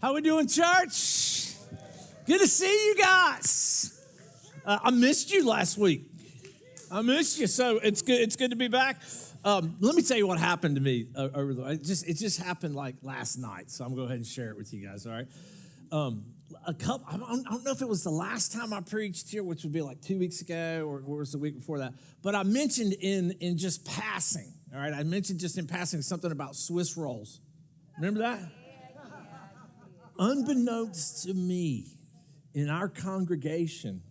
How we doing, church? Good to see you guys. I missed you last week. I missed you, so it's good. It's good to be back. Let me tell you what happened to me over the. It just happened like last night, so I'm gonna go ahead and share it with you guys. All right. I don't know if it was the last time I preached here, which would be like 2 weeks ago, or was the week before that. But I mentioned in just passing. All right, I mentioned just in passing something about Swiss rolls. Remember that? Unbeknownst to me, in our congregation,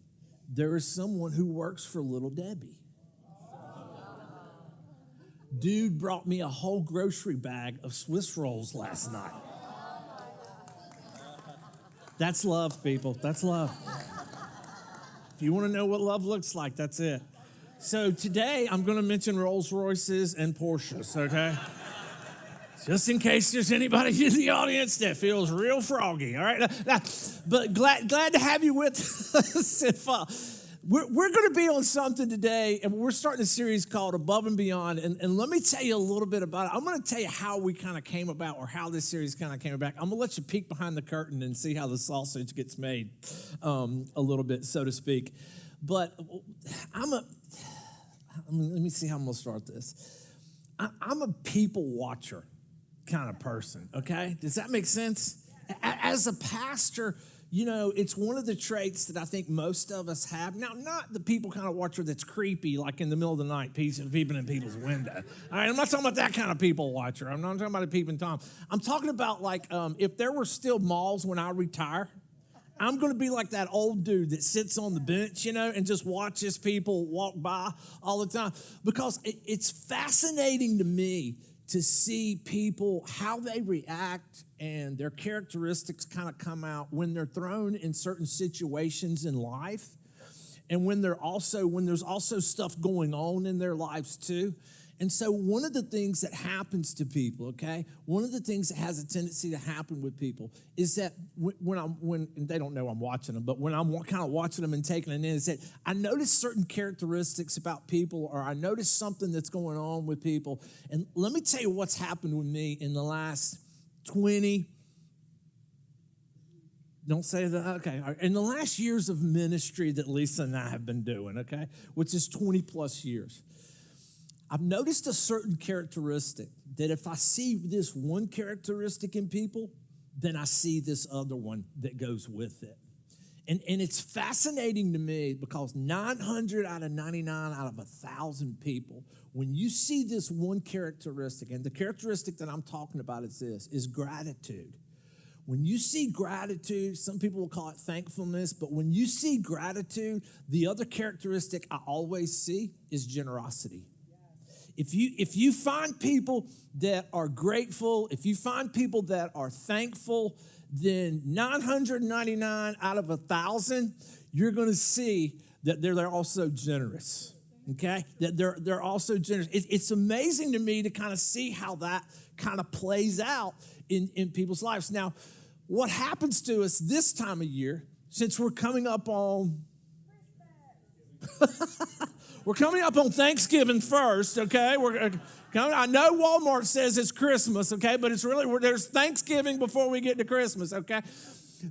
there is someone who works for Little Debbie. Dude brought me a whole grocery bag of Swiss rolls last night. That's love, people. That's love. If you want to know what love looks like, that's it. So today, I'm going to mention Rolls Royces and Porsches, okay? Just in case there's anybody in the audience that feels real froggy, all right? But glad to have you with us. We're going to be on something today, and we're starting a series called Above and Beyond. And let me tell you a little bit about it. I'm going to tell you how we kind of came about, or how this series kind of came about. I'm going to let you peek behind the curtain and see how the sausage gets made a little bit, so to speak. But let me see how I'm going to start this. I'm a people watcher kind of person, okay? Does that make sense? As a pastor, you know, it's one of the traits that I think most of us have. Now, not the people kind of watcher that's creepy, like in the middle of the night, peeping in people's window. All right, I'm not talking about that kind of people watcher. I'm not talking about a peeping Tom. I'm talking about like if there were still malls when I retire, I'm going to be like that old dude that sits on the bench, you know, and just watches people walk by all the time. Because it's fascinating to me to see people, how they react and their characteristics kind of come out when they're thrown in certain situations in life, and when there's also stuff going on in their lives too. And so one of the things that happens to people, okay, one of the things that has a tendency to happen with people is that when and they don't know I'm watching them, but when I'm kind of watching them and taking it in, is that I notice certain characteristics about people, or I notice something that's going on with people. And let me tell you what's happened with me in the last 20, don't say that, okay, in the last years of ministry that Lisa and I have been doing, okay, which is 20 plus years. I've noticed a certain characteristic that if I see this one characteristic in people, then I see this other one that goes with it. And it's fascinating to me because 900 out of 99 out of 1,000 people, when you see this one characteristic, and the characteristic that I'm talking about is gratitude. When you see gratitude, some people will call it thankfulness, but when you see gratitude, the other characteristic I always see is generosity. If you find people that are grateful, if you find people that are thankful, then 999 out of 1,000, you're going to see that they're also generous, okay? That they're also generous. It's amazing to me to kind of see how that kind of plays out in people's lives. Now, what happens to us this time of year, since we're coming up on... We're coming up on Thanksgiving first, okay? I know Walmart says it's Christmas, okay? But it's really, there's Thanksgiving before we get to Christmas, okay?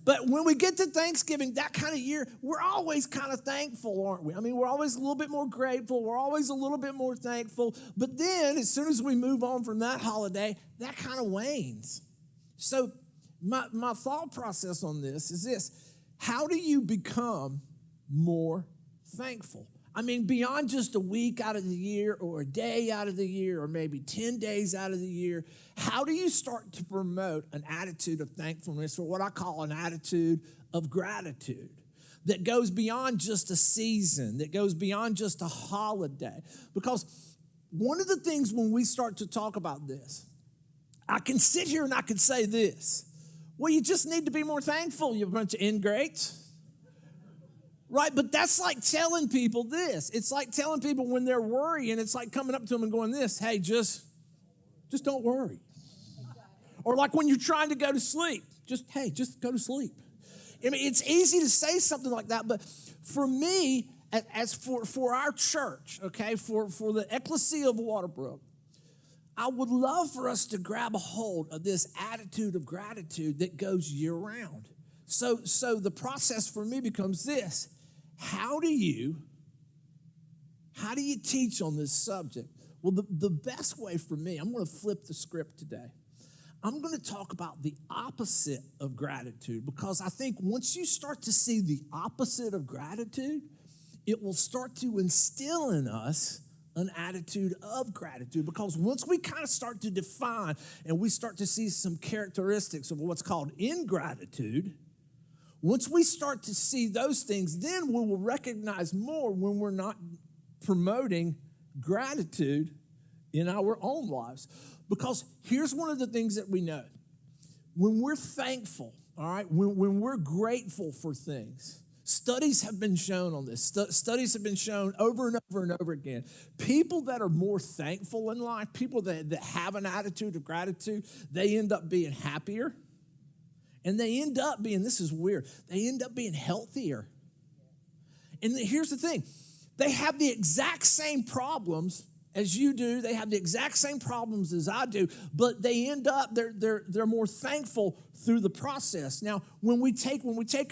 But when we get to Thanksgiving, that kind of year, we're always kind of thankful, aren't we? I mean, we're always a little bit more grateful. We're always a little bit more thankful. But then, as soon as we move on from that holiday, that kind of wanes. So my thought process on this is this. How do you become more thankful? I mean, beyond just a week out of the year, or a day out of the year, or maybe 10 days out of the year, how do you start to promote an attitude of thankfulness, or what I call an attitude of gratitude, that goes beyond just a season, that goes beyond just a holiday? Because one of the things when we start to talk about this, I can sit here and I can say this: well, you just need to be more thankful, you bunch of ingrates. Right, but that's like telling people this. It's like telling people when they're worrying, it's like coming up to them and going this: hey, just don't worry. Or like when you're trying to go to sleep, just go to sleep. I mean, it's easy to say something like that, but for me, as for our church, okay, for the ecclesia of Waterbrook, I would love for us to grab a hold of this attitude of gratitude that goes year round. So the process for me becomes this. How do you teach on this subject? Well, the best way for me, I'm going to flip the script today. I'm going to talk about the opposite of gratitude, because I think once you start to see the opposite of gratitude, it will start to instill in us an attitude of gratitude. Because once we kind of start to define and we start to see some characteristics of what's called ingratitude, once we start to see those things, then we will recognize more when we're not promoting gratitude in our own lives. Because here's one of the things that we know. When we're thankful, all right, when we're grateful for things, studies have been shown on this. Studies have been shown over and over and over again. People that are more thankful in life, people that have an attitude of gratitude, they end up being happier. And they end up being, this is weird, they end up being healthier. And here's the thing. They have the exact same problems as you do. They have the exact same problems as I do, but they end up, they're more thankful through the process. Now, when we take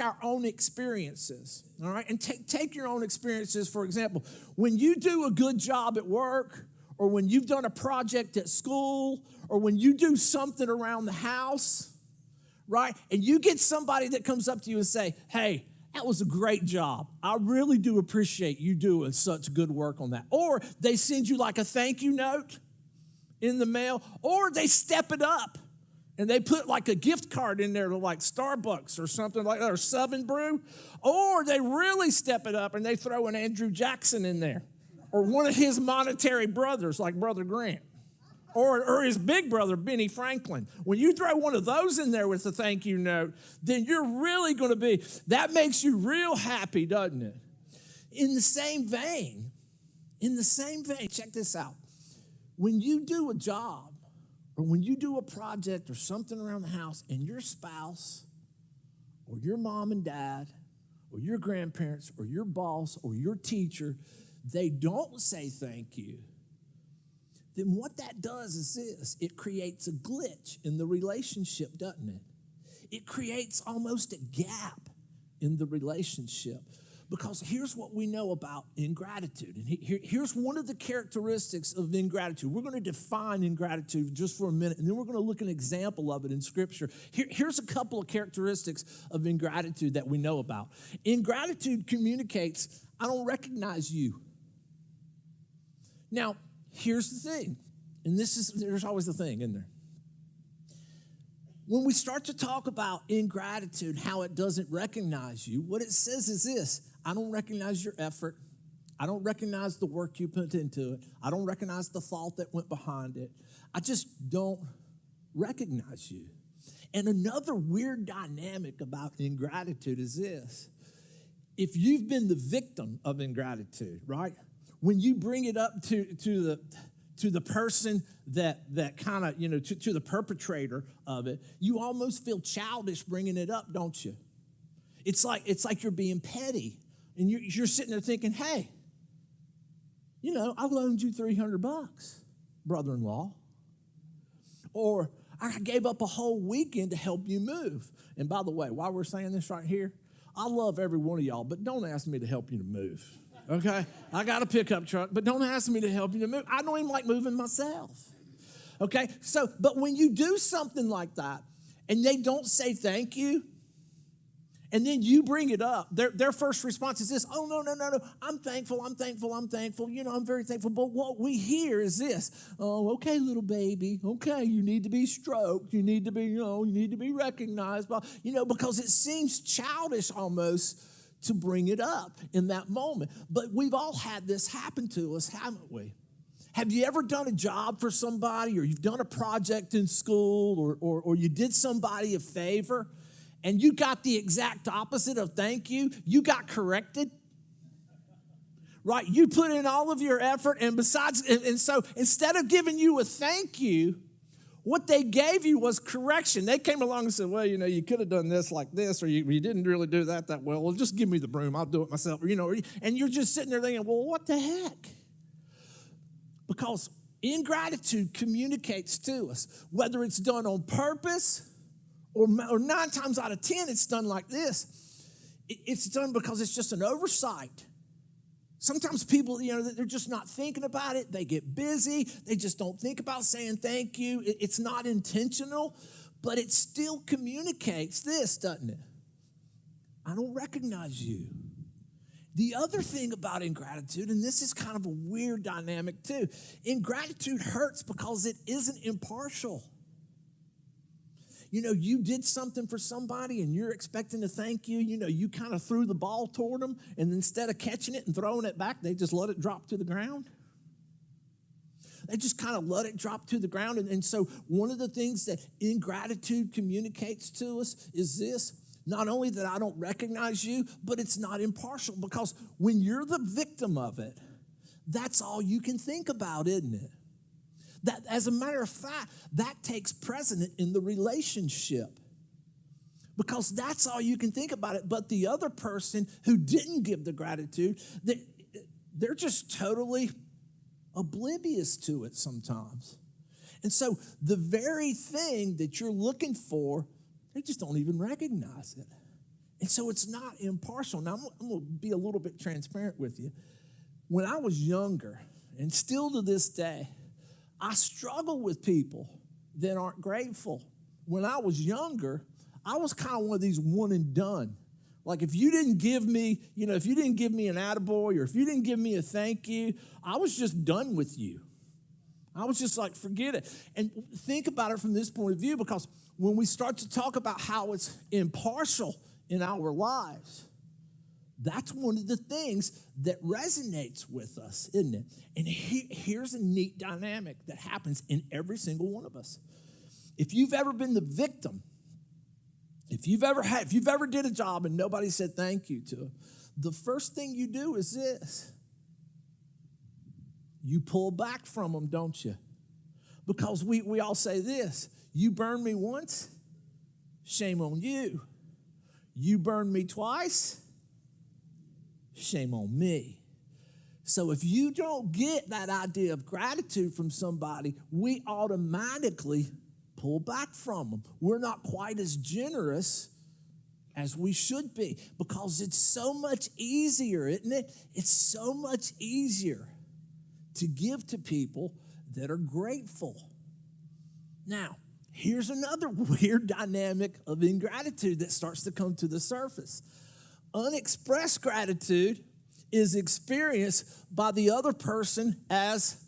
our own experiences, all right, and take your own experiences, for example, when you do a good job at work, or when you've done a project at school, or when you do something around the house, right, and you get somebody that comes up to you and say, hey, that was a great job. I really do appreciate you doing such good work on that. Or they send you like a thank you note in the mail, or they step it up and they put like a gift card in there to like Starbucks or something like that, or Southern Brew, or they really step it up and they throw an Andrew Jackson in there, or one of his monetary brothers like Brother Grant. Or his big brother, Benny Franklin. When you throw one of those in there with a thank you note, then you're really going to be, that makes you real happy, doesn't it? In the same vein, check this out. When you do a job, or when you do a project or something around the house, and your spouse, or your mom and dad, or your grandparents, or your boss, or your teacher, they don't say thank you, then what that does is this. It creates a glitch in the relationship, doesn't it? It creates almost a gap in the relationship. Because here's what we know about ingratitude. And here's one of the characteristics of ingratitude. We're going to define ingratitude just for a minute, and then we're going to look at an example of it in Scripture. Here's a couple of characteristics of ingratitude that we know about. Ingratitude communicates, I don't recognize you. Now, here's the thing, and there's always the thing, isn't there? When we start to talk about ingratitude, how it doesn't recognize you, what it says is this: I don't recognize your effort. I don't recognize the work you put into it. I don't recognize the thought that went behind it. I just don't recognize you. And another weird dynamic about ingratitude is this: if you've been the victim of ingratitude, right? When you bring it up to the person that kind of, to the perpetrator of it, you almost feel childish bringing it up, don't you? It's like you're being petty, and you're sitting there thinking, hey, I loaned you $300, brother-in-law, or I gave up a whole weekend to help you move. And by the way, while we're saying this right here, I love every one of y'all, but don't ask me to help you to move. Okay, I got a pickup truck, but don't ask me to help you to move. I don't even like moving myself. Okay, but when you do something like that and they don't say thank you, and then you bring it up, their first response is this: oh, no, I'm thankful, I'm very thankful. But what we hear is this: oh, okay, little baby, okay, you need to be stroked, you need to be recognized, because it seems childish almost to bring it up in that moment. But we've all had this happen to us, haven't we? Have you ever done a job for somebody, or you've done a project in school, or you did somebody a favor, and you got the exact opposite of thank you? You got corrected, right? You put in all of your effort, and so instead of giving you a thank you, what they gave you was correction. They came along and said, well, you could have done this like this, or you didn't really do that well. Well, just give me the broom. I'll do it myself. And you're just sitting there thinking, well, what the heck? Because Ingratitude communicates to us, whether it's done on purpose or 9 times out of 10, it's done like this. It's done because it's just an oversight. Sometimes people, they're just not thinking about it. They get busy. They just don't think about saying thank you. It's not intentional, but it still communicates this, doesn't it? I don't recognize you. The other thing about ingratitude, and this is kind of a weird dynamic too, ingratitude hurts because it isn't impartial. You did something for somebody and you're expecting to thank you. You kind of threw the ball toward them, and instead of catching it and throwing it back, they just let it drop to the ground. They just kind of let it drop to the ground. And so one of the things that ingratitude communicates to us is this: not only that I don't recognize you, but it's not impartial, because when you're the victim of it, that's all you can think about, isn't it? That, as a matter of fact, that takes precedent in the relationship, because that's all you can think about it. But the other person who didn't give the gratitude, they're just totally oblivious to it sometimes. And so the very thing that you're looking for, they just don't even recognize it. And so it's not impartial. Now, I'm going to be a little bit transparent with you. When I was younger, and still to this day, I struggle with people that aren't grateful. When I was younger, I was kind of one of these one and done. Like, if you didn't give me, if you didn't give me an attaboy, or if you didn't give me a thank you, I was just done with you. I was just like, forget it. And think about it from this point of view, because when we start to talk about how it's impartial in our lives, that's one of the things that resonates with us, isn't it? And here's a neat dynamic that happens in every single one of us. If you've ever been the victim, if you've ever did a job and nobody said thank you to them, the first thing you do is this: you pull back from them, don't you? Because we all say this: you burn me once, shame on you. You burn me twice, shame on me. So if you don't get that idea of gratitude from somebody, we automatically pull back from them. We're not quite as generous as we should be, because it's so much easier, isn't it? It's so much easier to give to people that are grateful. Now, here's another weird dynamic of ingratitude that starts to come to the surface. Unexpressed gratitude is experienced by the other person as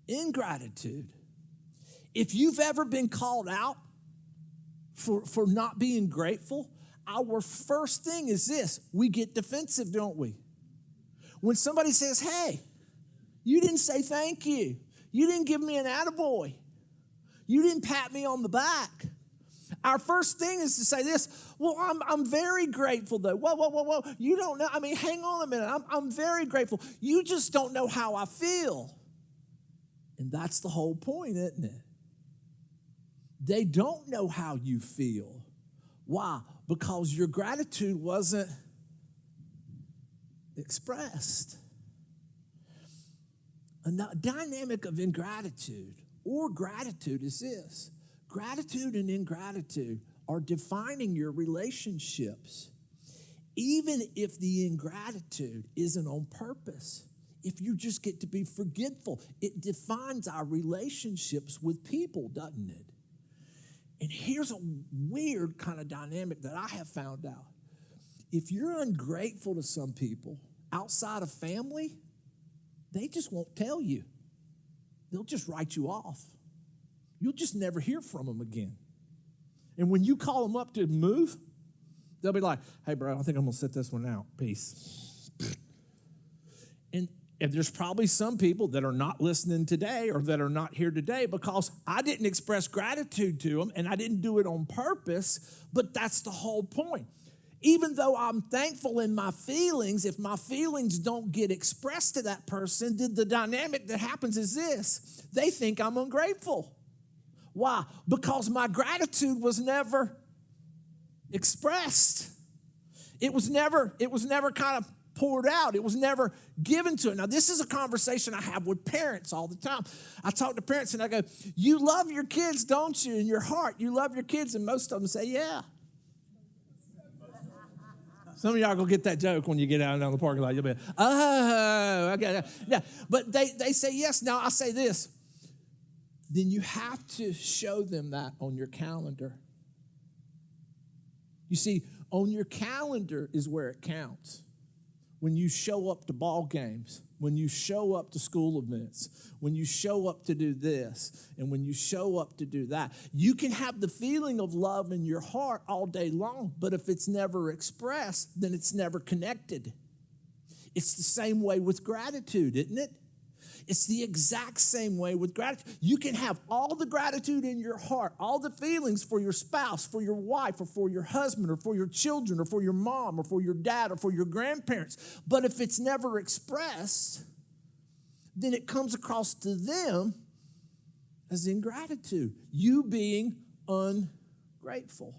ingratitude. If you've ever been called out for not being grateful, our first thing is this: we get defensive, don't we? When somebody says, hey, you didn't say thank you, you didn't give me an attaboy, you didn't pat me on the back, our first thing is to say this: well, I'm very grateful, though. Whoa. You don't know. I mean, hang on a minute. I'm very grateful. You just don't know how I feel. And that's the whole point, isn't it? They don't know how you feel. Why? Because your gratitude wasn't expressed. A dynamic of ingratitude or gratitude is this: gratitude and ingratitude are defining your relationships. Even if the ingratitude isn't on purpose, if you just get to be forgetful, it defines our relationships with people, doesn't it? And here's a weird kind of dynamic that I have found out. If you're ungrateful to some people outside of family, they just won't tell you. They'll just write you off. You'll just never hear from them again. And when you call them up to move, they'll be like, hey, bro, I think I'm going to sit this one out. Peace. And there's probably some people that are not listening today or that are not here today because I didn't express gratitude to them, and I didn't do it on purpose, but that's the whole point. Even though I'm thankful in my feelings, if my feelings don't get expressed to that person, the dynamic that happens is this: they think I'm ungrateful. Why? Because my gratitude was never expressed. It was never kind of poured out. It was never given to it. Now, this is a conversation I have with parents all the time. I talk to parents and I go, you love your kids, don't you? In your heart, you love your kids. And most of them say, yeah. Some of y'all go get that joke when you get out down the parking lot. You'll be, oh, okay. Yeah. But they say yes. Now, I say this. Then you have to show them that on your calendar. You see, on your calendar is where it counts. When you show up to ball games, when you show up to school events, when you show up to do this, and when you show up to do that, you can have the feeling of love in your heart all day long, but if it's never expressed, then it's never connected. It's the same way with gratitude, isn't it? It's the exact same way with gratitude. You can have all the gratitude in your heart, all the feelings for your spouse, for your wife, or for your husband, or for your children, or for your mom, or for your dad, or for your grandparents. But if it's never expressed, then it comes across to them as ingratitude, you being ungrateful.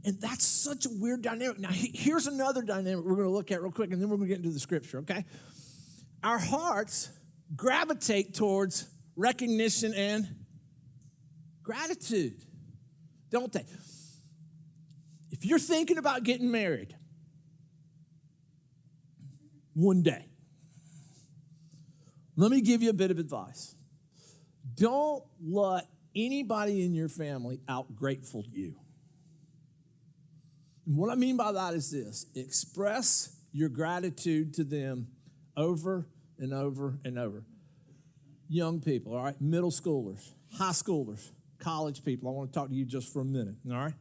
And that's such a weird dynamic. Now, here's another dynamic we're going to look at real quick, and then we're going to get into the scripture, okay? Our hearts gravitate towards recognition and gratitude, don't they? If you're thinking about getting married one day, let me give you a bit of advice. Don't let anybody in your family out-grateful you. And what I mean by that is this: express your gratitude to them over and over and over. Young people, all right? Middle schoolers, high schoolers, college people. I want to talk to you just for a minute, all right?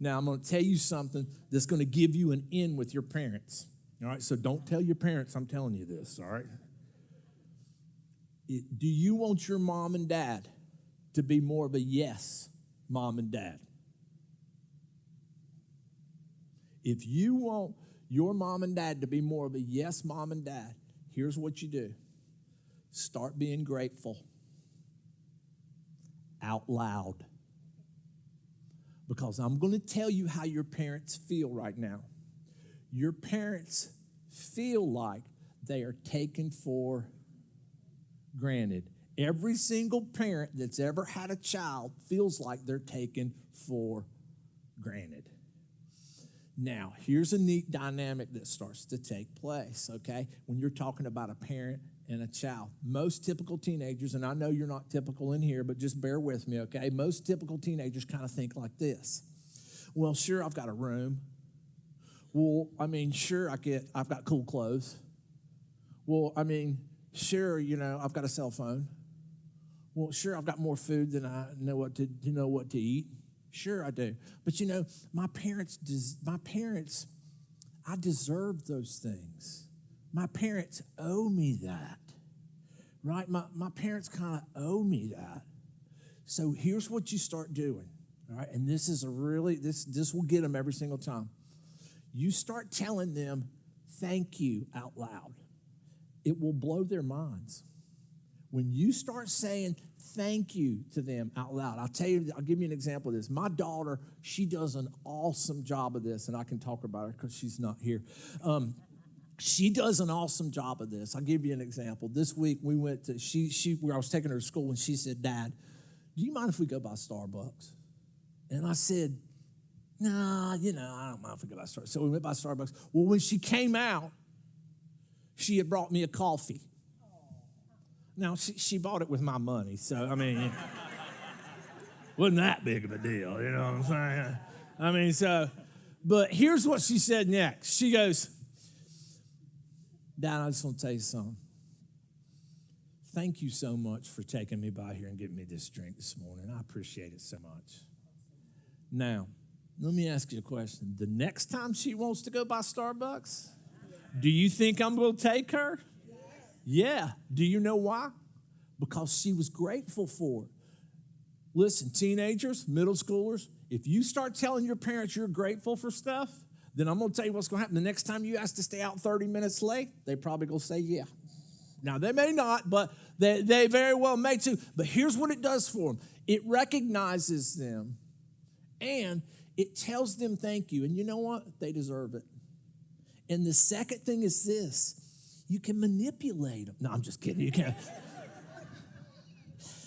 Now, I'm going to tell you something that's going to give you an in with your parents, all right? So don't tell your parents I'm telling you this, all right? Do you want your mom and dad to be more of a yes mom and dad? If you want your mom and dad to be more of a yes mom and dad, here's what you do. Start being grateful out loud. Because I'm going to tell you how your parents feel right now. Your parents feel like they are taken for granted. Every single parent that's ever had a child feels like they're taken for granted. Now, here's a neat dynamic that starts to take place, okay? When you're talking about a parent and a child. Most typical teenagers, and I know you're not typical in here, but just bear with me, okay? Most typical teenagers kind of think like this. Well, sure, I've got a room. Well, I mean, sure, I've got cool clothes. Well, I mean, sure, I've got a cell phone. Well, sure, I've got more food than I know what to eat. Sure, I do. But my parents, I deserve those things. My parents owe me that, right? My parents kind of owe me that. So here's what you start doing, all right? And this is this will get them every single time. You start telling them thank you out loud. It will blow their minds. When you start saying thank you to them out loud, I'll give you an example of this. My daughter, she does an awesome job of this, and I can talk about her because she's not here. She does an awesome job of this. I'll give you an example. This week we went to, where I was taking her to school, and she said, Dad, do you mind if we go by Starbucks? And I said, nah, I don't mind if we go by Starbucks. So we went by Starbucks. Well, when she came out, she had brought me a coffee. Now, she bought it with my money, so, I mean, wasn't that big of a deal, you know what I'm saying? I mean, but here's what she said next. She goes, Dad, I just want to tell you something. Thank you so much for taking me by here and giving me this drink this morning. I appreciate it so much. Now, let me ask you a question. The next time she wants to go by Starbucks, do you think I'm going to take her? Yeah. Do you know why? Because she was grateful for it. Listen, teenagers, middle schoolers, if you start telling your parents you're grateful for stuff, then I'm going to tell you what's going to happen. The next time you ask to stay out 30 minutes late, they probably going to say yeah. Now, they may not, but they very well may too. But here's what it does for them. It recognizes them, and it tells them thank you. And you know what? They deserve it. And the second thing is this. You can manipulate them. No, I'm just kidding. You can't.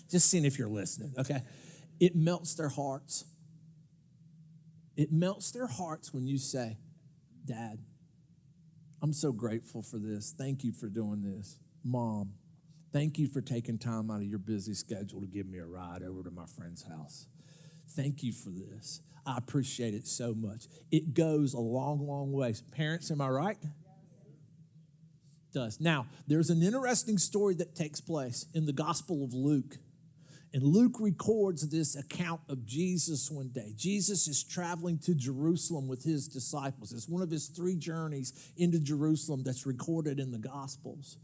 Just seeing if you're listening, okay? It melts their hearts. It melts their hearts when you say, Dad, I'm so grateful for this. Thank you for doing this. Mom, thank you for taking time out of your busy schedule to give me a ride over to my friend's house. Thank you for this. I appreciate it so much. It goes a long, long way. Parents, am I right? It does. Now, there's an interesting story that takes place in the Gospel of Luke. And Luke records this account of Jesus one day. Jesus is traveling to Jerusalem with his disciples. It's one of his 3 journeys into Jerusalem that's recorded in the Gospels.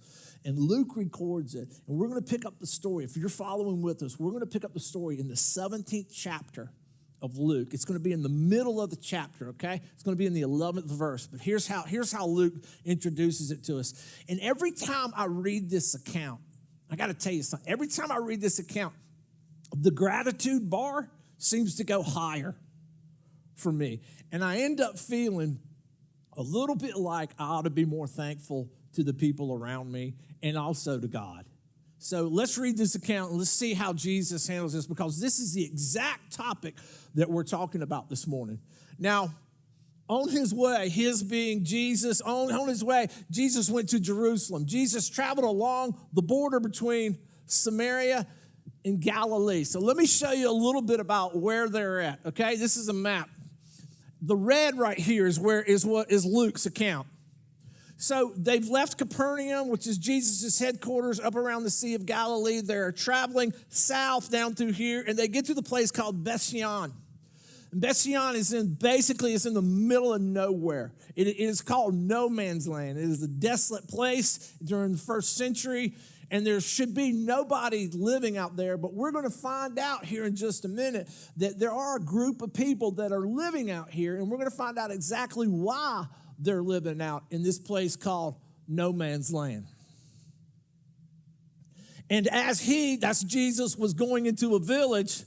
And Luke records it. And we're going to pick up the story. If you're following with us, we're going to pick up the story in the 17th chapter of Luke. It's going to be in the middle of the chapter, okay? It's going to be in the 11th verse. But here's how Luke introduces it to us. And every time I read this account, I got to tell you something. Every time I read this account, the gratitude bar seems to go higher for me. And I end up feeling a little bit like I ought to be more thankful to the people around me and also to God. So let's read this account and let's see how Jesus handles this, because this is the exact topic that we're talking about this morning. Now, on his way, his being Jesus, on his way, Jesus went to Jerusalem. Jesus traveled along the border between Samaria in Galilee. So let me show you a little bit about where they're at, okay? This is a map. The red right here is what is Luke's account. So they've left Capernaum, which is Jesus' headquarters, up around the Sea of Galilee. They're traveling south down through here, and they get to the place called Bethshean. And Bethshean is in the middle of nowhere. It is called no man's land. It is a desolate place during the first century. And there should be nobody living out there, but we're going to find out here in just a minute that there are a group of people that are living out here, and we're going to find out exactly why they're living out in this place called no man's land. And as that's Jesus, was going into a village,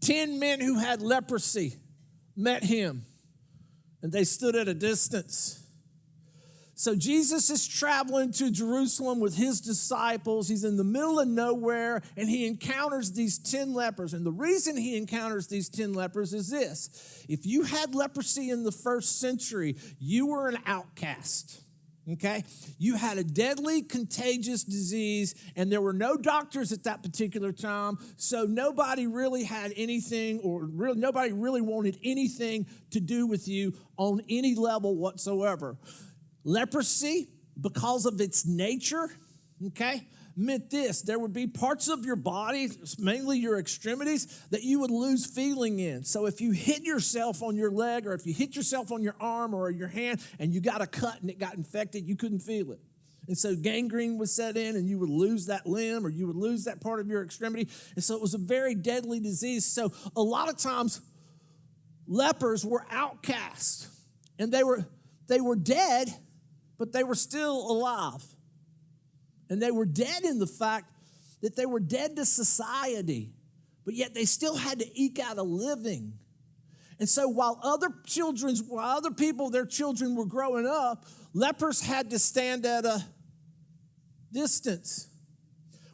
10 men who had leprosy met him, and they stood at a distance. So Jesus is traveling to Jerusalem with his disciples. He's in the middle of nowhere, and he encounters these 10 lepers. And the reason he encounters these 10 lepers is this. If you had leprosy in the first century, you were an outcast, okay? You had a deadly, contagious disease, and there were no doctors at that particular time, so nobody really had anything, nobody really wanted anything to do with you on any level whatsoever. Leprosy, because of its nature, okay, meant this. There would be parts of your body, mainly your extremities, that you would lose feeling in. So if you hit yourself on your leg, or if you hit yourself on your arm or your hand and you got a cut and it got infected, you couldn't feel it. And so gangrene would set in and you would lose that limb or you would lose that part of your extremity. And so it was a very deadly disease. So a lot of times lepers were outcast, and they were dead, but they were still alive. And they were dead in the fact that they were dead to society, but yet they still had to eke out a living. And so while other people, their children were growing up, lepers had to stand at a distance.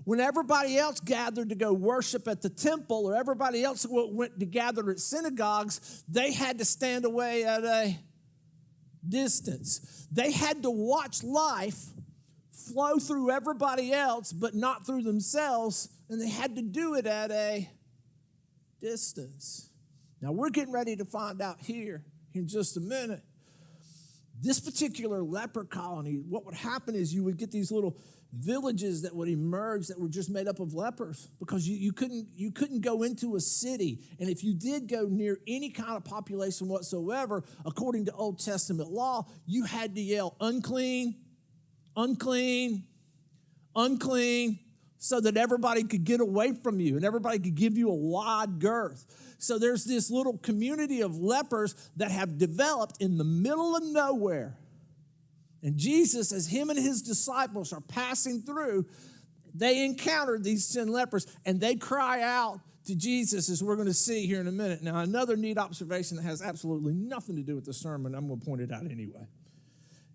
When everybody else gathered to go worship at the temple, or everybody else went to gather at synagogues, they had to stand away at a distance. They had to watch life flow through everybody else, but not through themselves, and they had to do it at a distance. Now, we're getting ready to find out here in just a minute. This particular leper colony, what would happen is you would get these little villages that would emerge that were just made up of lepers, because you couldn't go into a city. And if you did go near any kind of population whatsoever, according to Old Testament law, you had to yell, unclean, unclean, unclean, so that everybody could get away from you and everybody could give you a wide girth. So there's this little community of lepers that have developed in the middle of nowhere. And Jesus, as him and his disciples are passing through, they encounter these 10 lepers, and they cry out to Jesus, as we're going to see here in a minute. Now, another neat observation that has absolutely nothing to do with the sermon, I'm going to point it out anyway.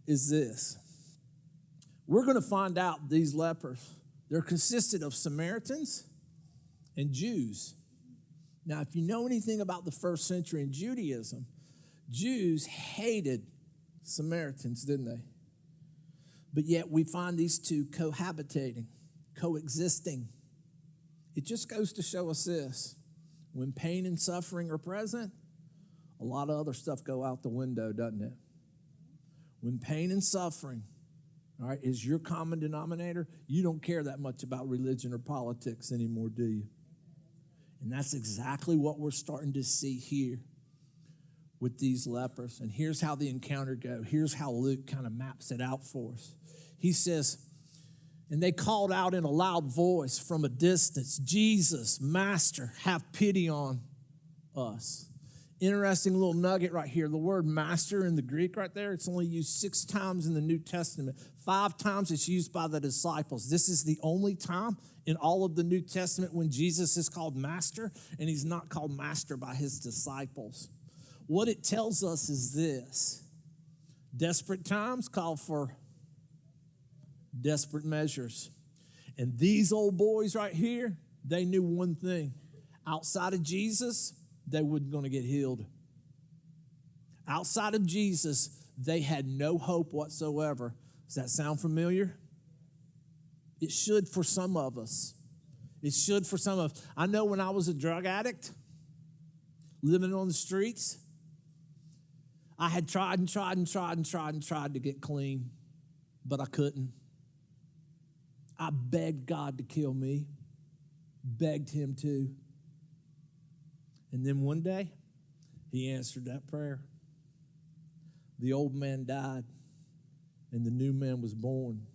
is this. We're going to find out these lepers, they're consisted of Samaritans and Jews. Now, if you know anything about the first century in Judaism, Jews hated Samaritans, didn't they? But yet we find these two cohabitating, coexisting. It just goes to show us this. When pain and suffering are present, a lot of other stuff go out the window, doesn't it? When pain and suffering, all right, is your common denominator, you don't care that much about religion or politics anymore, do you? And that's exactly what we're starting to see here with these lepers. And here's how the encounter goes. Here's how Luke kind of maps it out for us. He says, and they called out in a loud voice from a distance, Jesus, Master, have pity on us. Interesting little nugget right here. The word master in the Greek right there, it's only used 6 times in the New Testament. 5 times it's used by the disciples. This is the only time in all of the New Testament when Jesus is called master, and he's not called master by his disciples. What it tells us is this. Desperate times call for desperate measures. And these old boys right here, they knew one thing. Outside of Jesus, they weren't going to get healed. Outside of Jesus, they had no hope whatsoever. Does that sound familiar? It should for some of us. It should for some of us. I know when I was a drug addict, living on the streets, I had tried to get clean, but I couldn't. I begged God to kill me, begged him to. And then one day, he answered that prayer. The old man died, and the new man was born.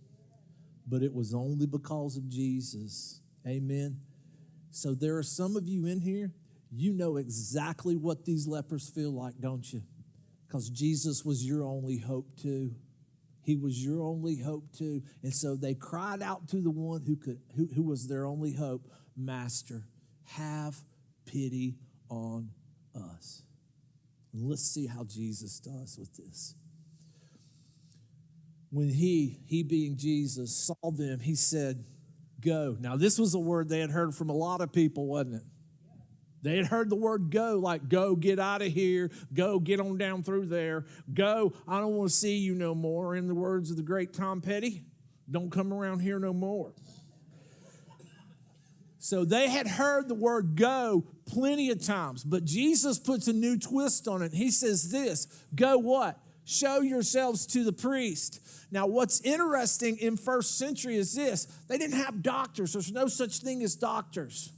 But it was only because of Jesus. Amen. So there are some of you in here, you know exactly what these lepers feel like, don't you? Because Jesus was your only hope too. He was your only hope too. And so they cried out to the one who was their only hope, Master, have pity on us. And let's see how Jesus does with this. When he being Jesus, saw them, he said, go. Now, this was a word they had heard from a lot of people, wasn't it? They had heard the word go, like go, get out of here, go, get on down through there, go, I don't want to see you no more. In the words of the great Tom Petty, don't come around here no more. So they had heard the word go plenty of times, but Jesus puts a new twist on it. He says this, go what? Show yourselves to the priest. Now, what's interesting in first century is this. They didn't have doctors. There's no such thing as doctors.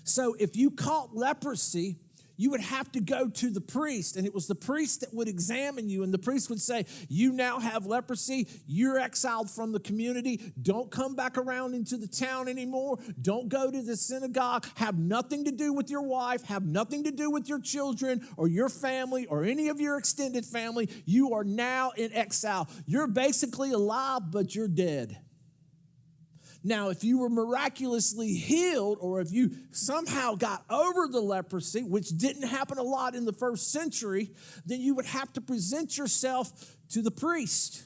So if you caught leprosy, you would have to go to the priest, and it was the priest that would examine you, and the priest would say, you now have leprosy, you're exiled from the community, don't come back around into the town anymore, don't go to the synagogue, have nothing to do with your wife, have nothing to do with your children or your family or any of your extended family, you are now in exile. You're basically alive, but you're dead. Now, if you were miraculously healed or if you somehow got over the leprosy, which didn't happen a lot in the first century, then you would have to present yourself to the priest.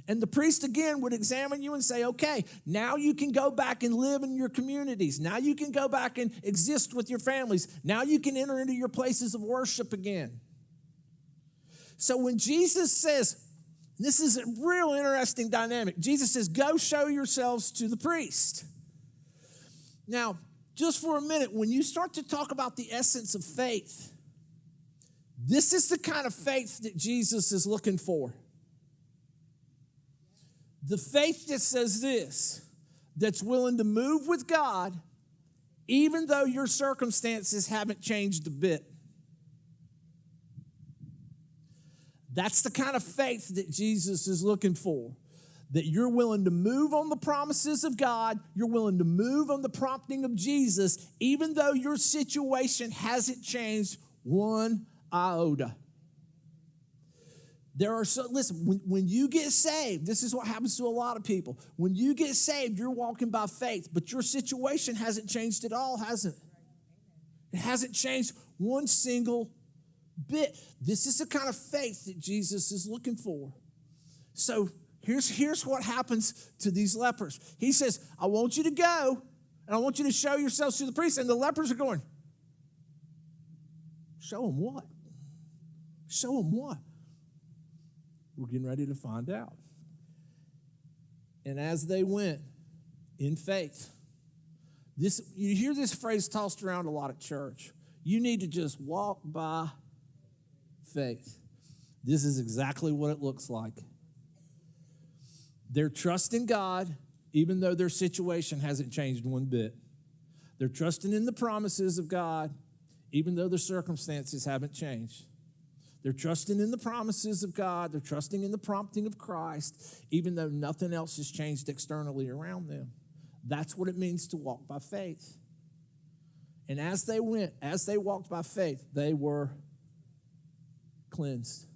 And the priest, again, would examine you and say, okay, now you can go back and live in your communities. Now you can go back and exist with your families. Now you can enter into your places of worship again. So when Jesus says, this is a real interesting dynamic. Jesus says, go show yourselves to the priest. Now, just for a minute, when you start to talk about the essence of faith, this is the kind of faith that Jesus is looking for. The faith that says this, that's willing to move with God, even though your circumstances haven't changed a bit. That's the kind of faith that Jesus is looking for. That you're willing to move on the promises of God, you're willing to move on the prompting of Jesus, even though your situation hasn't changed one iota. Listen, when you get saved, this is what happens to a lot of people. When you get saved, you're walking by faith, but your situation hasn't changed at all, has it? It hasn't changed one single bit. This is the kind of faith that Jesus is looking for. So here's what happens to these lepers. He says, I want you to go, and I want you to show yourselves to the priest. And the lepers are going, show them what? Show them what? We're getting ready to find out. And as they went in faith, you hear this phrase tossed around a lot at church. You need to just walk by faith. This is exactly what it looks like. They're trusting God, even though their situation hasn't changed one bit. They're trusting in the promises of God, even though their circumstances haven't changed. They're trusting in the promises of God. They're trusting in the prompting of Christ, even though nothing else has changed externally around them. That's what it means to walk by faith. And as they walked by faith, they were cleansed.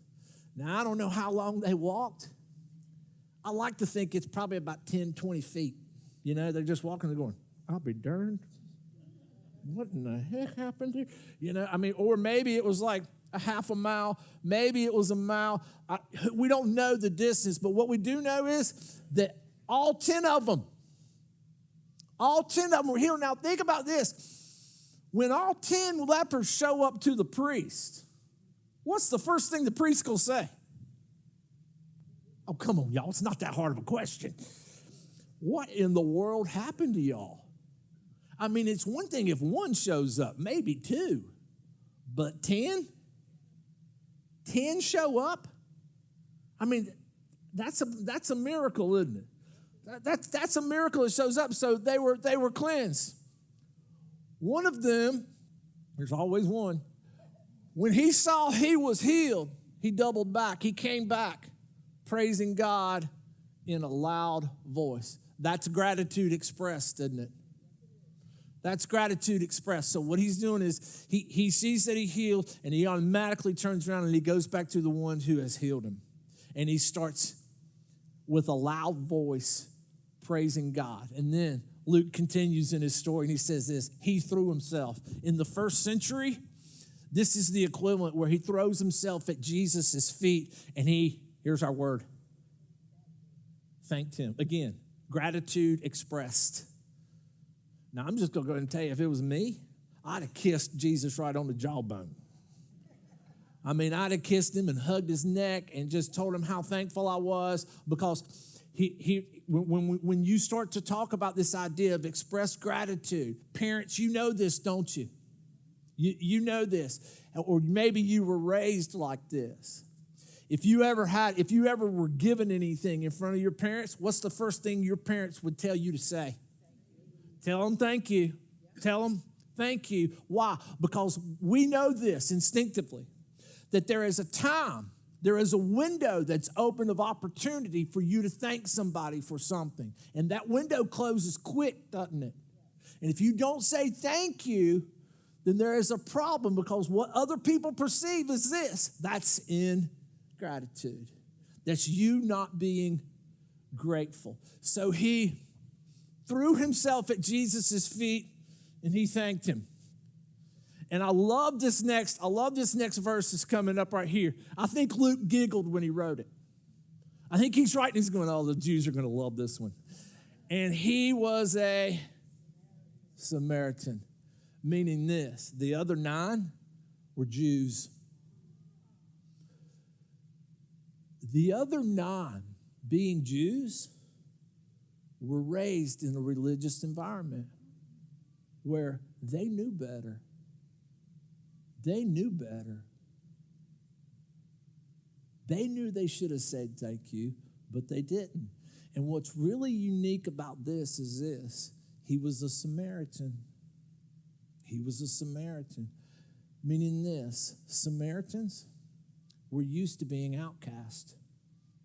Now, I don't know how long they walked. I like to think it's probably about 10, 20 feet. You know, they're just walking and going, I'll be darned. What in the heck happened here? You know, I mean, or maybe it was like a half a mile. Maybe it was a mile. We don't know the distance, but what we do know is that all 10 of them were healed. Now, think about this. When all 10 lepers show up to the priest, what's the first thing the priest will say? Oh, come on, y'all. It's not that hard of a question. What in the world happened to y'all? I mean, it's one thing if one shows up, maybe two, but 10? 10 show up? I mean, that's a miracle, isn't it? That's a miracle that shows up. So they were cleansed. One of them, there's always one, when he saw he was healed, he doubled back. He came back praising God in a loud voice. That's gratitude expressed, isn't it? That's gratitude expressed. So what he's doing is he sees that he healed, and he automatically turns around and he goes back to the one who has healed him. And he starts with a loud voice praising God. And then Luke continues in his story, and he says this: he threw himself. In the first century, this is the equivalent where he throws himself at Jesus' feet, and here's our word, thanked him. Again, gratitude expressed. Now, I'm just going to go ahead and tell you, if it was me, I'd have kissed Jesus right on the jawbone. I mean, I'd have kissed him and hugged his neck and just told him how thankful I was, because when you start to talk about this idea of expressed gratitude, parents, you know this, don't you? You know this, or maybe you were raised like this. If you ever were given anything in front of your parents, what's the first thing your parents would tell you to say? Tell them thank you. Tell them thank you. Why? Because we know this instinctively, that there is a time, there is a window that's open of opportunity for you to thank somebody for something. And that window closes quick, doesn't it? And if you don't say thank you, then there is a problem, because what other people perceive is this: that's ingratitude. That's you not being grateful. So he threw himself at Jesus' feet and he thanked him. And I love this next verse that's coming up right here. I think Luke giggled when he wrote it. I think he's right, and he's going, oh, the Jews are going to love this one. And he was a Samaritan, meaning this: the other 9 were Jews. The other 9, being Jews, were raised in a religious environment where they knew better. They knew better. They knew they should have said thank you, but they didn't. And what's really unique about this is this: he was a Samaritan. He was a Samaritan, meaning this: Samaritans were used to being outcast.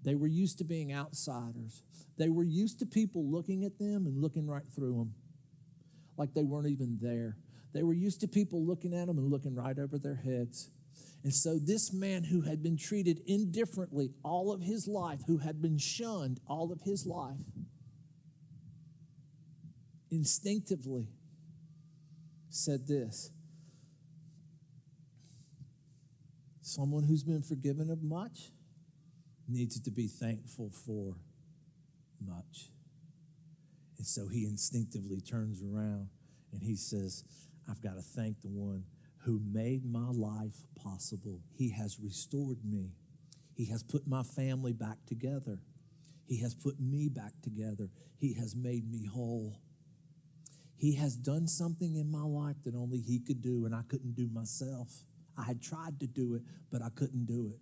They were used to being outsiders. They were used to people looking at them and looking right through them, like they weren't even there. They were used to people looking at them and looking right over their heads. And so this man, who had been treated indifferently all of his life, who had been shunned all of his life, instinctively said this: someone who's been forgiven of much needs to be thankful for much. And so he instinctively turns around and he says, I've got to thank the one who made my life possible. He has restored me. He has put my family back together. He has put me back together. He has made me whole. He has done something in my life that only he could do, and I couldn't do myself. I had tried to do it, but I couldn't do it.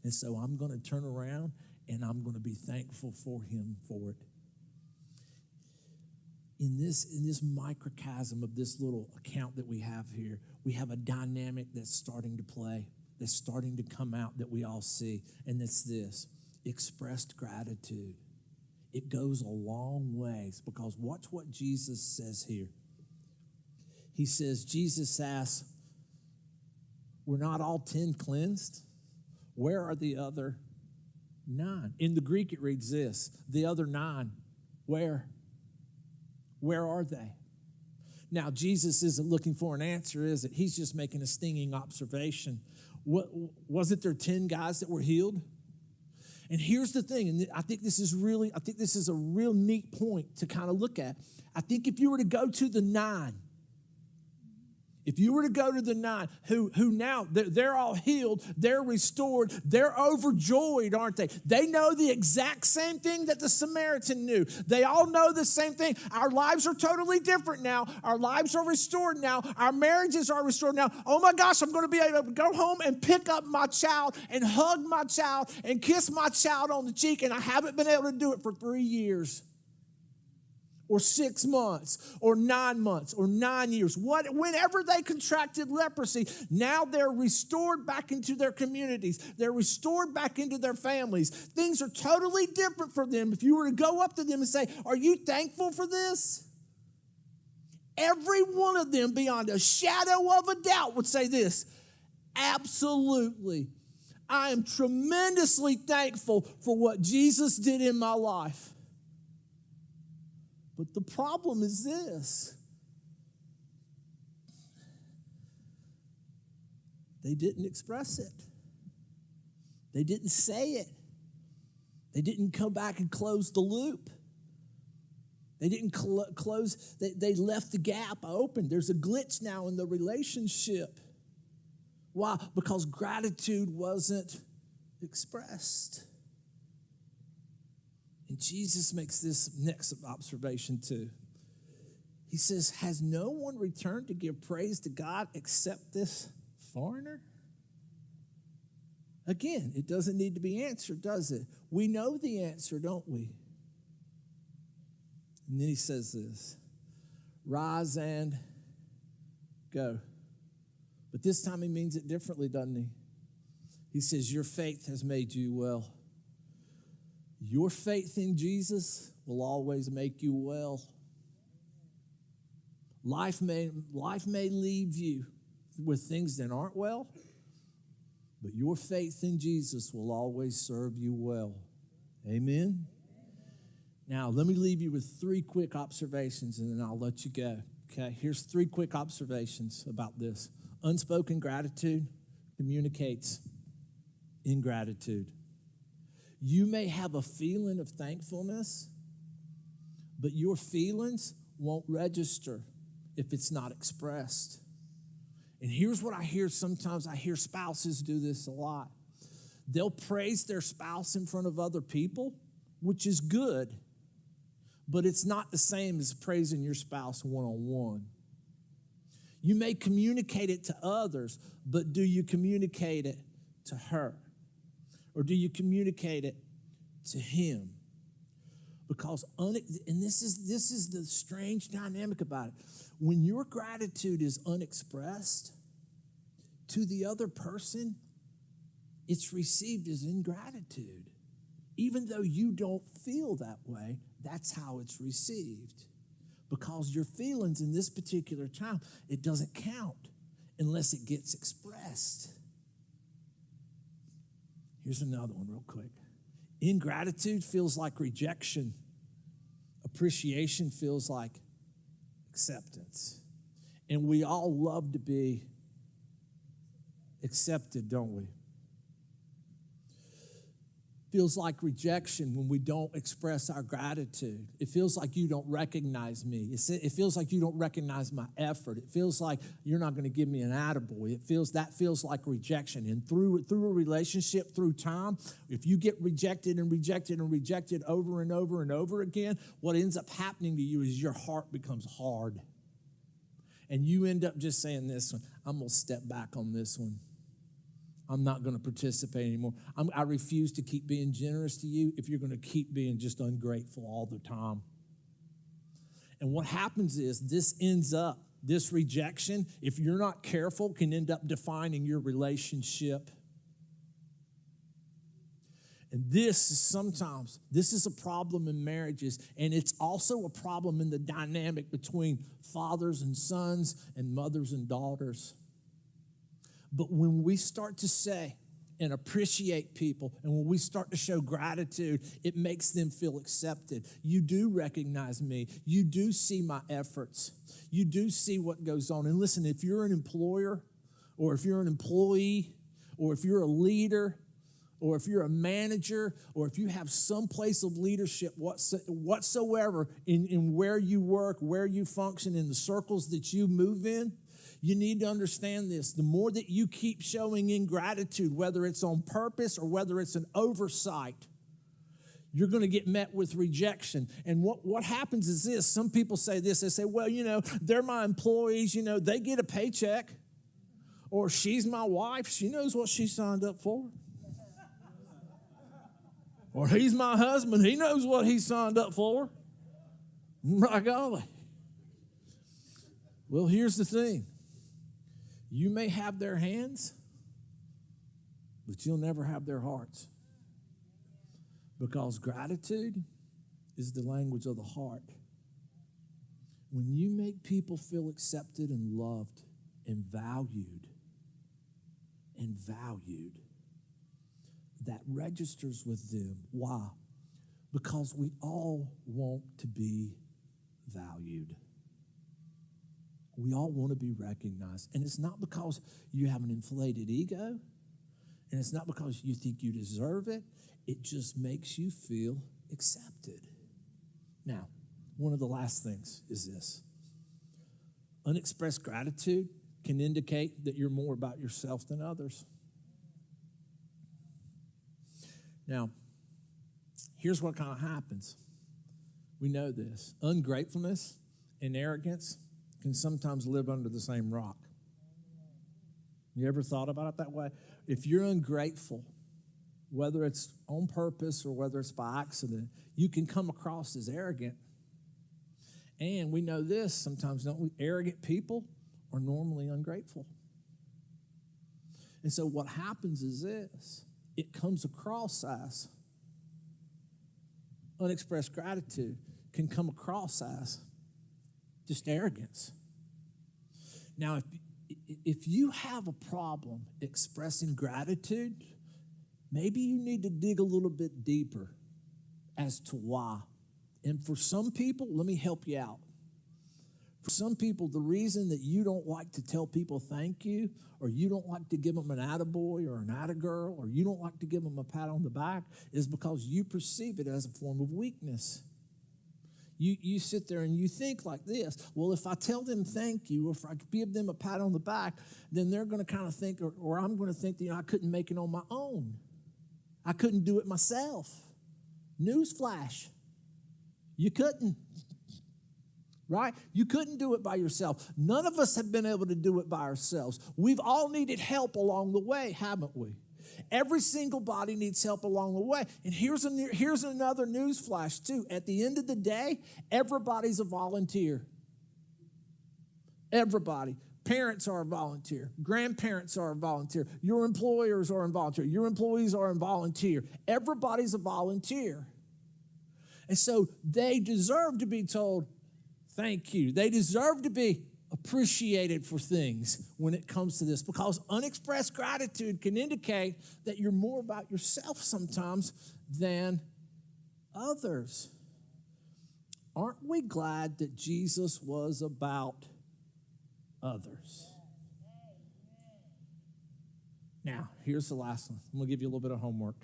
And so I'm going to turn around, and I'm going to be thankful for him for it. In this microcosm of this little account that we have here, we have a dynamic that's starting to play, that's starting to come out that we all see, and it's this: expressed gratitude. It goes a long ways, because watch what Jesus says here. He says, Jesus asks, were not all 10 cleansed? Where are the other 9? In the Greek it reads this: the other 9, where? Where are they? Now, Jesus isn't looking for an answer, is it? He's just making a stinging observation. Wasn't there 10 guys that were healed? And here's the thing, and I think this is a real neat point to kind of look at. I think if you were to go to the 9, who now, they're all healed, they're restored, they're overjoyed, aren't they? They know the exact same thing that the Samaritan knew. They all know the same thing. Our lives are totally different now. Our lives are restored now. Our marriages are restored now. Oh my gosh, I'm going to be able to go home and pick up my child and hug my child and kiss my child on the cheek, and I haven't been able to do it for 3 years. Or 6 months, or 9 months, or 9 years. Whenever they contracted leprosy, now they're restored back into their communities. They're restored back into their families. Things are totally different for them. If you were to go up to them and say, are you thankful for this? Every one of them, beyond a shadow of a doubt, would say this: absolutely. I am tremendously thankful for what Jesus did in my life. But the problem is this: they didn't express it. They didn't say it. They didn't come back and close the loop. They didn't close, they left the gap open. There's a glitch now in the relationship. Why? Because gratitude wasn't expressed. And Jesus makes this next observation too. He says, has no one returned to give praise to God except this foreigner? Again, it doesn't need to be answered, does it? We know the answer, don't we? And then he says this: rise and go. But this time he means it differently, doesn't he? He says, your faith has made you well. Your faith in Jesus will always make you well. Life may leave you with things that aren't well, but your faith in Jesus will always serve you well. Amen? Now, let me leave you with 3 quick observations, and then I'll let you go. Okay, here's 3 quick observations about this. Unspoken gratitude communicates ingratitude. You may have a feeling of thankfulness, but your feelings won't register if it's not expressed. And here's what I hear sometimes. I hear spouses do this a lot. They'll praise their spouse in front of other people, which is good, but it's not the same as praising your spouse one-on-one. You may communicate it to others, but do you communicate it to her? Or do you communicate it to him? Because, and this is the strange dynamic about it. When your gratitude is unexpressed to the other person, it's received as ingratitude. Even though you don't feel that way, that's how it's received. Because your feelings in this particular time, it doesn't count unless it gets expressed. Here's another one real quick. Ingratitude feels like rejection. Appreciation feels like acceptance. And we all love to be accepted, don't we? Feels like rejection when we don't express our gratitude. It feels like you don't recognize me. It feels like you don't recognize my effort. It feels like you're not going to give me an attaboy. That feels like rejection. And through a relationship, through time, if you get rejected and rejected and rejected over and over and over again, what ends up happening to you is your heart becomes hard. And you end up just saying this one, I'm going to step back on this one. I'm not going to participate anymore. I refuse to keep being generous to you if you're going to keep being just ungrateful all the time. And what happens is this rejection, if you're not careful, can end up defining your relationship. And this is a problem in marriages, and it's also a problem in the dynamic between fathers and sons and mothers and daughters. But when we start to say and appreciate people, and when we start to show gratitude, it makes them feel accepted. You do recognize me. You do see my efforts. You do see what goes on. And listen, if you're an employer, or if you're an employee, or if you're a leader, or if you're a manager, or if you have some place of leadership whatsoever in where you work, where you function, in the circles that you move in, you need to understand this. The more that you keep showing ingratitude, whether it's on purpose or whether it's an oversight, you're going to get met with rejection. And what happens is this. Some people say this. They say, well, they're my employees. They get a paycheck. Or she's my wife. She knows what she signed up for. Or he's my husband. He knows what he signed up for. My golly. Well, here's the thing. You may have their hands, but you'll never have their hearts. Because gratitude is the language of the heart. When you make people feel accepted and loved and valued, that registers with them. Why? Because we all want to be valued. We all want to be recognized. And it's not because you have an inflated ego, and it's not because you think you deserve it. It just makes you feel accepted. Now, one of the last things is this. Unexpressed gratitude can indicate that you're more about yourself than others. Now, here's what kind of happens. We know this. Ungratefulness and arrogance can sometimes live under the same rock. You ever thought about it that way? If you're ungrateful, whether it's on purpose or whether it's by accident, you can come across as arrogant. And we know this sometimes, don't we? Arrogant people are normally ungrateful. And so what happens is this. It comes across as unexpressed gratitude can come across as just arrogance. Now, if you have a problem expressing gratitude, maybe you need to dig a little bit deeper as to why. And for some people, let me help you out. For some people, the reason that you don't like to tell people thank you, or you don't like to give them an attaboy or an attagirl, or you don't like to give them a pat on the back, is because you perceive it as a form of weakness. You sit there and you think like this, well, if I tell them thank you, or if I give them a pat on the back, then they're going to kind of think, or I'm going to think that I couldn't make it on my own. I couldn't do it myself. Newsflash, you couldn't. Right? You couldn't do it by yourself. None of us have been able to do it by ourselves. We've all needed help along the way, haven't we? Every single body needs help along the way. And here's another news flash too. At the end of the day, everybody's a volunteer. Everybody. Parents are a volunteer. Grandparents are a volunteer. Your employers are a volunteer. Your employees are a volunteer. Everybody's a volunteer. And so they deserve to be told, thank you. They deserve to be appreciated for things when it comes to this, because unexpressed gratitude can indicate that you're more about yourself sometimes than others. Aren't we glad that Jesus was about others? Now, here's the last one. I'm going to give you a little bit of homework.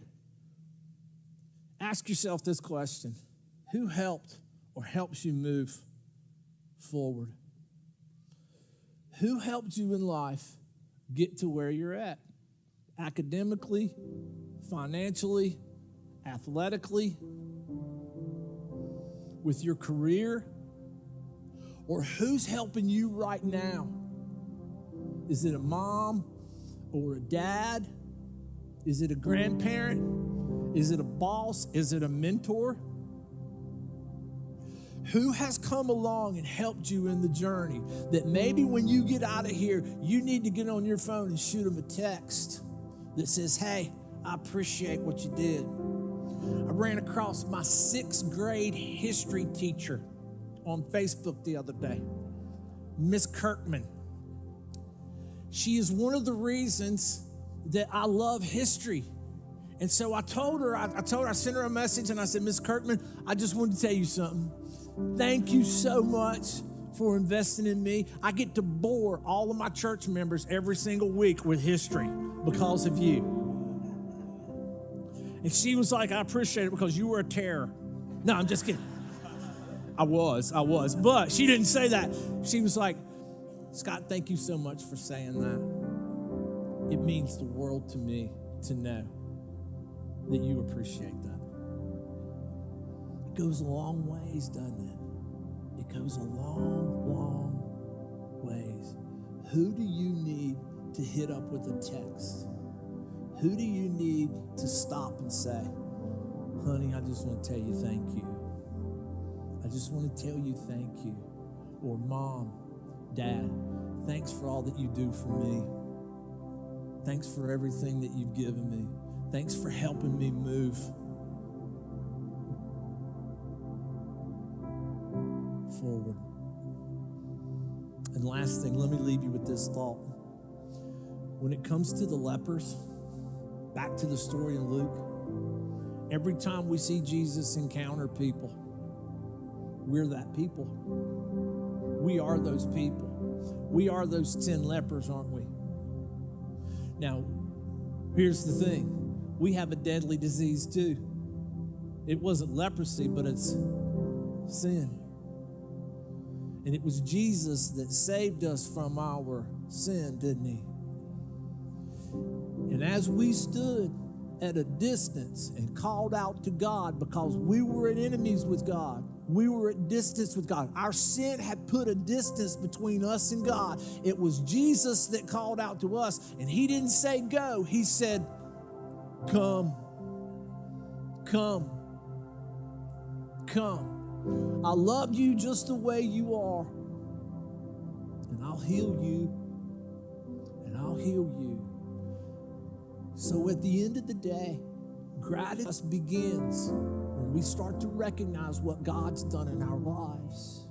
Ask yourself this question. Who helped or helps you move forward? Who helped you in life get to where you're at? Academically, financially, athletically, with your career? Or who's helping you right now? Is it a mom or a dad? Is it a grandparent? Is it a boss? Is it a mentor? Who has come along and helped you in the journey that maybe when you get out of here, you need to get on your phone and shoot them a text that says, hey, I appreciate what you did. I ran across my 6th grade history teacher on Facebook the other day, Miss Kirkman. She is one of the reasons that I love history. And so I told her, I sent her a message and I said, Miss Kirkman, I just wanted to tell you something. Thank you so much for investing in me. I get to bore all of my church members every single week with history because of you. And she was like, I appreciate it because you were a terror. No, I'm just kidding. I was. But she didn't say that. She was like, Scott, thank you so much for saying that. It means the world to me to know that you appreciate that. It goes a long ways, doesn't it? It goes a long, long ways. Who do you need to hit up with a text? Who do you need to stop and say, honey, I just want to tell you thank you. I just want to tell you thank you. Or mom, dad, thanks for all that you do for me. Thanks for everything that you've given me. Thanks for helping me move forward. And last thing, let me leave you with this thought. When it comes to the lepers, back to the story in Luke, every time we see Jesus encounter people, we're that people. We are those people. We are those 10 lepers, aren't we? Now, here's the thing. We have a deadly disease too. It wasn't leprosy, but it's sin. And it was Jesus that saved us from our sin, didn't he? And as we stood at a distance and called out to God because we were at enemies with God, we were at distance with God. Our sin had put a distance between us and God. It was Jesus that called out to us, and he didn't say go. He said, come, come, come. I love you just the way you are, and I'll heal you, and I'll heal you. So at the end of the day, gratitude begins when we start to recognize what God's done in our lives.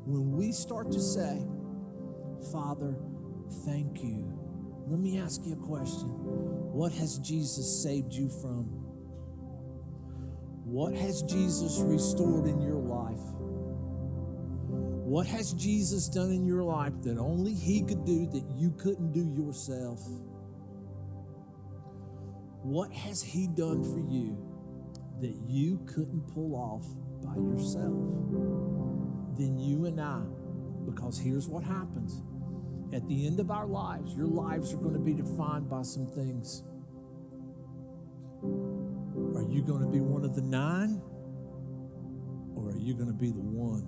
When we start to say, Father, thank you. Let me ask you a question. What has Jesus saved you from? What has Jesus restored in your life? What has Jesus done in your life that only he could do that you couldn't do yourself? What has he done for you that you couldn't pull off by yourself? Then you and I, because here's what happens. At the end of our lives, your lives are going to be defined by some things. Are you going to be one of the 9? Or are you going to be the one?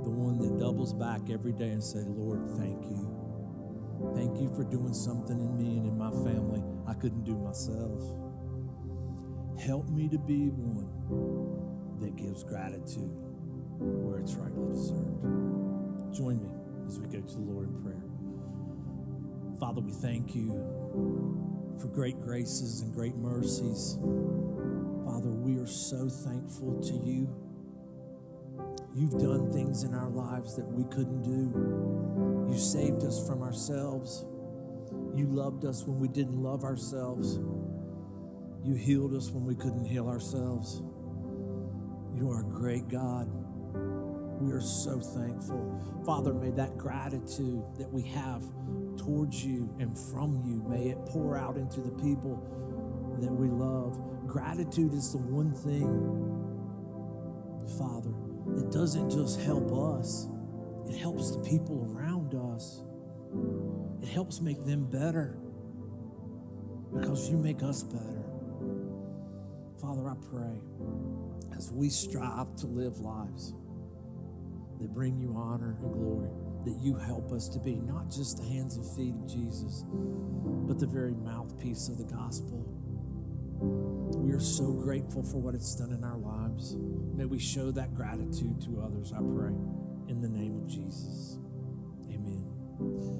The one that doubles back every day and say, Lord, thank you. Thank you for doing something in me and in my family I couldn't do myself. Help me to be one that gives gratitude where it's rightly deserved. Join me as we go to the Lord in prayer. Father, we thank you for great graces and great mercies. Father, we are so thankful to you. You've done things in our lives that we couldn't do. You saved us from ourselves. You loved us when we didn't love ourselves. You healed us when we couldn't heal ourselves. You are a great God. We are so thankful. Father, may that gratitude that we have towards you and from you, may it pour out into the people that we love. Gratitude is the one thing, Father, that doesn't just help us. It helps the people around us. It helps make them better because you make us better. Father, I pray as we strive to live lives that bring you honor and glory, that you help us to be not just the hands and feet of Jesus, but the very mouthpiece of the gospel. We are so grateful for what it's done in our lives. May we show that gratitude to others, I pray, in the name of Jesus. Amen.